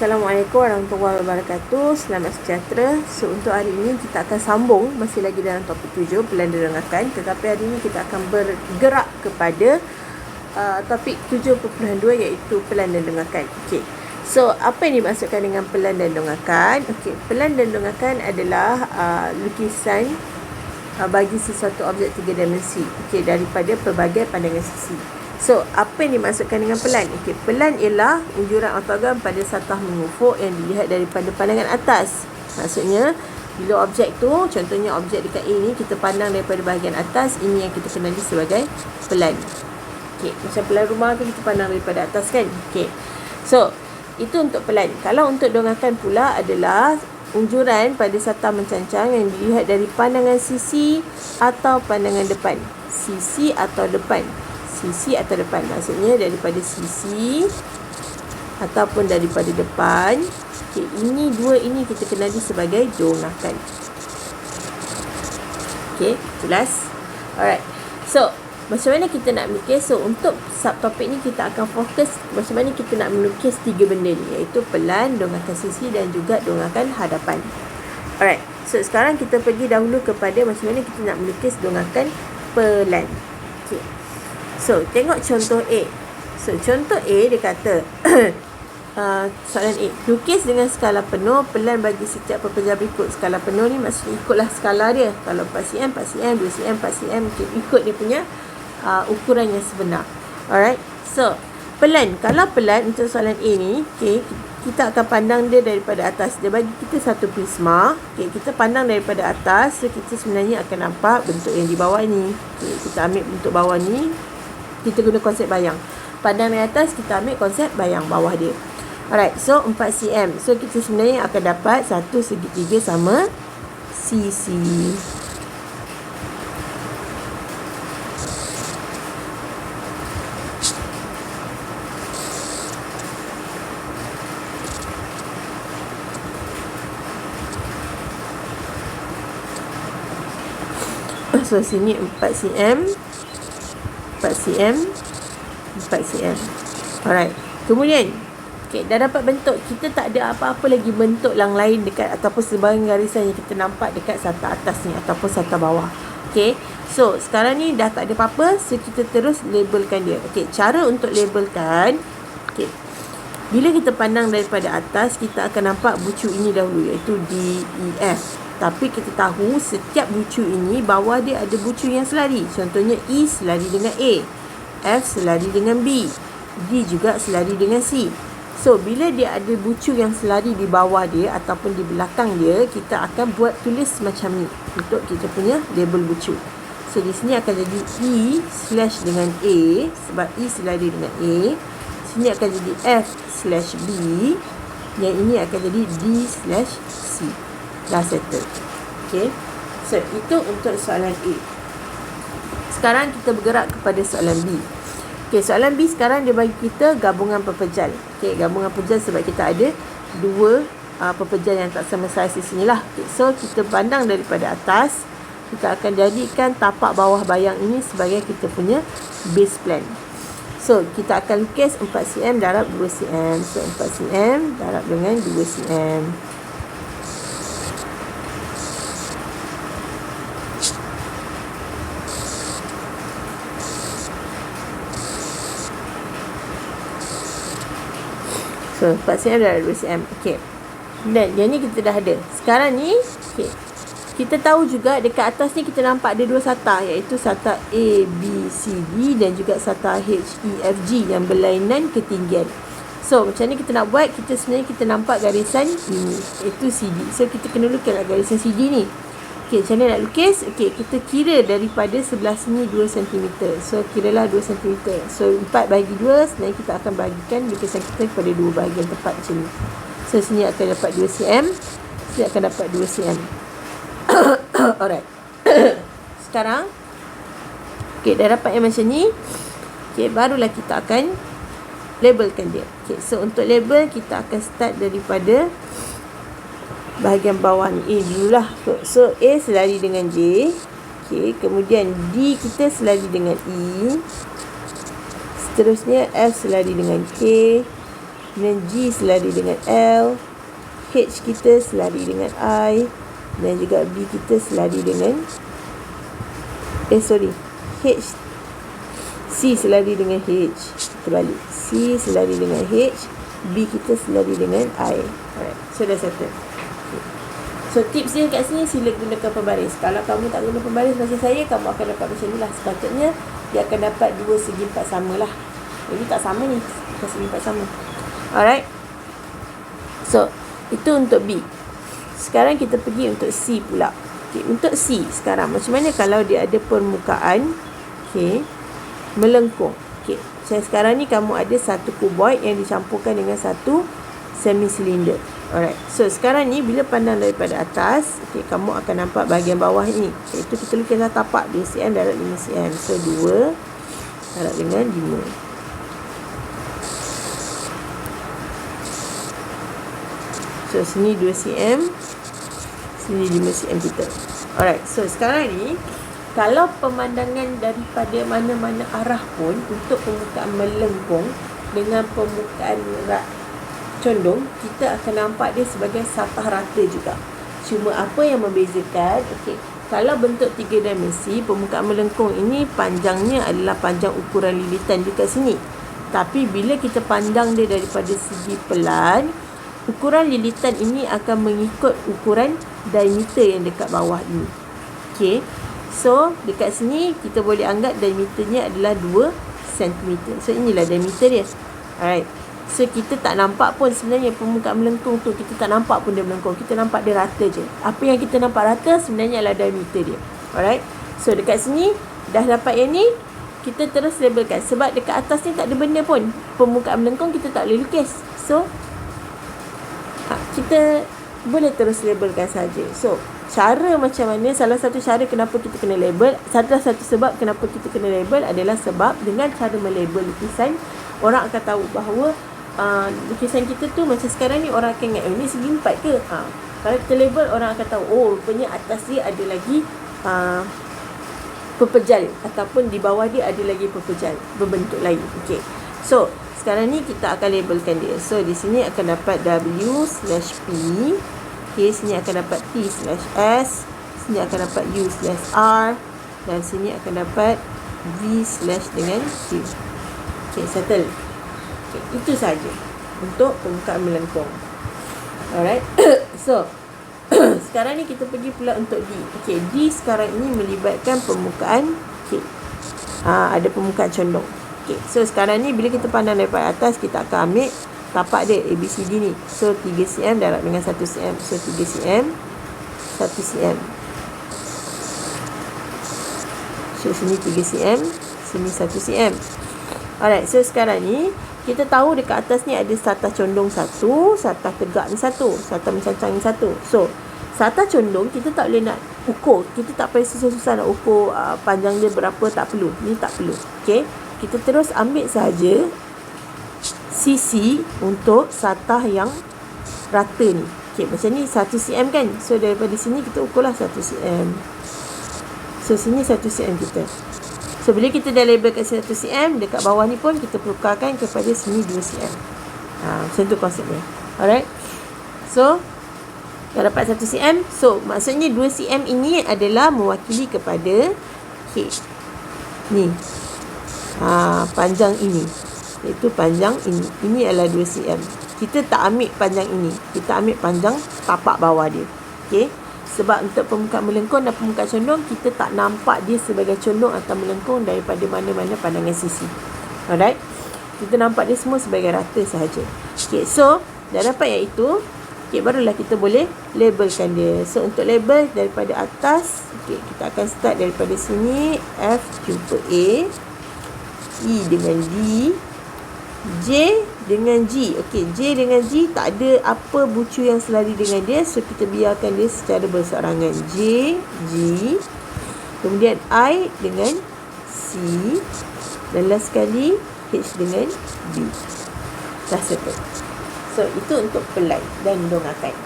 Assalamualaikum warahmatullahi wabarakatuh. Selamat sejahtera. So, untuk hari ini kita akan sambung masih lagi dalam topik 7 pelan didengangkan, tetapi hari ini kita akan bergerak kepada topik 7.2 iaitu pelan dan dengarkan. Okey. So, apa yang dimaksudkan dengan pelan dan dengarkan? Okey, pelan dan dengarkan adalah lukisan bagi sesuatu objek tiga dimensi. Okey, daripada pelbagai pandangan sisi. So, apa yang dimaksudkan dengan pelan? Okey, pelan ialah unjuran ortogon pada satah mengufuk yang dilihat daripada pandangan atas. Maksudnya, bila objek tu, contohnya objek dekat A ni, kita pandang daripada bahagian atas, ini yang kita kenali sebagai pelan. Okey, macam pelan rumah tu kita pandang daripada atas kan? Okey. So, itu untuk pelan. Kalau untuk dongangkan pula adalah unjuran pada satah mencancang yang dilihat dari pandangan sisi atau pandangan depan. Sisi atau depan. Sisi atau depan, maksudnya daripada sisi ataupun daripada depan. Okay, ini dua ini kita kenali sebagai dongangkan. Okay, jelas? Alright. So, macam mana kita nak melukis? So, untuk subtopik ni kita akan fokus macam mana kita nak melukis tiga benda ni, iaitu pelan, dongangkan sisi dan juga dongangkan hadapan. Alright. So, sekarang kita pergi dahulu kepada macam mana kita nak melukis dongangkan pelan. Okay. So, tengok contoh A. So, contoh A dia kata soalan A, lukis dengan skala penuh pelan bagi setiap pekerja berikut. Skala penuh ni maksudnya ikutlah skala dia. Kalau 4cm, 4cm, 2cm, 4cm, ikut dia punya ukuran yang sebenar. Alright. So, pelan. Kalau pelan untuk soalan A ni, okay, kita akan pandang dia daripada atas. Dia bagi kita satu prisma. Okay, kita pandang daripada atas. So, kita sebenarnya akan nampak bentuk yang di bawah ni. Okay, kita ambil bentuk bawah ni. Kita guna konsep bayang. Pandang dari atas, kita ambil konsep bayang bawah dia. Alright, so 4cm. So, kita sebenarnya akan dapat satu segitiga sama sisi. So, sini 4cm. 4cm. 4cm. Alright. Kemudian, okay, dah dapat bentuk. Kita tak ada apa-apa lagi bentuk yang lain dekat ataupun sebarang garisan yang kita nampak dekat satah atas ni ataupun satah bawah. Okay. So, sekarang ni dah tak ada apa-apa. So, kita terus labelkan dia. Okay. Cara untuk labelkan. Okay. Bila kita pandang daripada atas, kita akan nampak bucu ini dahulu, iaitu D, E, F. Tapi kita tahu setiap bucu ini bawah dia ada bucu yang selari. Contohnya E selari dengan A, F selari dengan B, D juga selari dengan C. So, bila dia ada bucu yang selari di bawah dia ataupun di belakang dia, kita akan buat tulis macam ni untuk kita punya label bucu. So, di sini akan jadi E slash dengan A sebab E selari dengan A. Sini akan jadi F slash B. Yang ini akan jadi D slash C. Dah settle. Okay. So, itu untuk soalan A. Sekarang kita bergerak kepada soalan B. Okay, soalan B sekarang dia bagi kita gabungan pepejal. Okay, gabungan pepejal sebab kita ada dua pepejal yang tak sama saiz di sini lah. Okay, so, kita pandang daripada atas. Kita akan jadikan tapak bawah bayang ini sebagai kita punya base plan. So, kita akan lukis 4cm darab 2cm. So, 4cm darab dengan 2cm. So, 4cm darab 2cm. Okey. Dan yang ni kita dah ada. Sekarang ni, okey. Kita tahu juga dekat atas ni kita nampak ada dua satah, iaitu satah A, B, C, D dan juga satah H, E, F, G yang berlainan ketinggian. So, macam ni kita nak buat, kita sebenarnya kita nampak garisan ini, iaitu CD. So, kita kena lukislah garisan CD ni. Okey, macam mana nak lukis? Okey, kita kira daripada sebelah sini 2 cm. So, kiralah 2 cm. So, 4 bagi 2, sebenarnya kita akan bagikan lukisan kita kepada dua bahagian tepat macam ni. So, sini akan dapat 2 cm. Sini akan dapat 2 cm. Alright. Sekarang, okey, dah dapat yang macam ni. Okey, barulah kita akan labelkan dia. Okey, so untuk label, kita akan start daripada bahagian bawah ni, A dululah. So, A selari dengan J. Okay, kemudian D kita selari dengan E. Seterusnya F selari dengan K. Dan G selari dengan L. H kita selari dengan I. Dan juga B kita selari dengan H. C selari dengan H. Kita balik. C selari dengan H. B kita selari dengan I. Alright. So dah settle. Okay. So tips dia kat sini, sila gunakan pembaris. Kalau kamu tak guna pembaris macam saya, kamu akan dapat macam ni lah. Sepatutnya dia akan dapat 2 segi 4 sama lah. Jadi tak sama ni. 2 segi 4 sama. Alright. So itu untuk B. Sekarang kita pergi untuk C pula. Okay, untuk C sekarang, macam mana kalau dia ada permukaan melengkung. Okay, saya sekarang ni kamu ada satu kuboid yang dicampurkan dengan satu semi silinder. Alright. So sekarang ni bila pandang daripada atas, kamu akan nampak bahagian bawah ni. Iaitu kita lukislah tapak 2 cm darab 5 cm. So 2 darab dengan 5. So sini 2 cm, sini 5 cm kita. Alright, so sekarang ni kalau pemandangan daripada mana-mana arah pun untuk permukaan melengkung dengan permukaan condong, kita akan nampak dia sebagai satah rata juga. Cuma apa yang membezakan, kalau bentuk 3 dimensi, permukaan melengkung ini panjangnya adalah panjang ukuran lilitan dekat sini. Tapi bila kita pandang dia daripada segi pelan, ukuran lilitan ini akan mengikut ukuran diameter yang dekat bawah ini. So dekat sini kita boleh anggap diameternya adalah 2 cm. So inilah diameter dia. Alright. So kita tak nampak pun sebenarnya permukaan melengkung tu, kita tak nampak pun dia melengkung. Kita nampak dia rata je. Apa yang kita nampak rata sebenarnya adalah diameter dia. Alright. So dekat sini dah dapat yang ni, kita terus labelkan. Sebab dekat atas ni tak ada benda pun, permukaan melengkung kita tak boleh lukis. So kita boleh terus labelkan saja. So cara macam mana, salah satu cara kenapa kita kena label, salah satu sebab kenapa kita kena label adalah sebab dengan cara melabel lukisan, orang akan tahu bahawa lukisan kita tu macam sekarang ni, orang akan ingat ni segi 4 ke. Kalau kita label, orang akan tahu rupanya atas dia ada lagi pepejal, ataupun di bawah dia ada lagi pepejal berbentuk lain. So sekarang ni kita akan labelkan dia. So di sini akan dapat W/P. Sini akan dapat T/S. Sini akan dapat U/R. Dan sini akan dapat V/dengan Q. Settle. Itu saja untuk permukaan melengkung. Alright. So sekarang ni kita pergi pula untuk D. D sekarang ini melibatkan permukaan ada permukaan condong. So sekarang ni bila kita pandang daripada atas, kita akan ambil tapak dia ABCD ni. So 3 cm darab dengan 1 cm. So 3 cm 1 cm. So sini 3 cm, sini 1 cm. Alright, so sekarang ni kita tahu dekat atas ni ada satah condong satu, satah tegak ni satu, satah mencancang ni satu. So satah condong kita tak boleh nak ukur. Kita tak payah susah-susah nak ukur panjang dia berapa, tak perlu. Ni tak perlu. Kita terus ambil saja sisi untuk satah yang rata ni. Macam ni 1 cm kan. So daripada sini kita ukurlah 1 cm. So sini 1 cm kita. So bila kita dah label kat 1 cm, dekat bawah ni pun kita tukarkan kepada sini 2 cm. Macam tu konsepnya. Alright. So dah dapat 1 cm. So maksudnya 2 cm ini adalah mewakili kepada ni. Panjang ini, iaitu panjang ini. Ini adalah 2 cm. Kita tak ambil panjang ini, kita ambil panjang tapak bawah dia. Sebab untuk permukaan melengkung dan permukaan condong, kita tak nampak dia sebagai condong atau melengkung daripada mana-mana pandangan sisi. Alright. Kita nampak dia semua sebagai rata sahaja. So dah dapat yang itu, barulah kita boleh labelkan dia. So untuk label daripada atas, kita akan start daripada sini. F jumpa A, E dengan D, J dengan G. J dengan G tak ada apa bucu yang selari dengan dia. So kita biarkan dia secara berseorangan. J, G. Kemudian I dengan C. Dan last sekali H dengan B. Dah settle. So itu untuk pelai dan donghakan.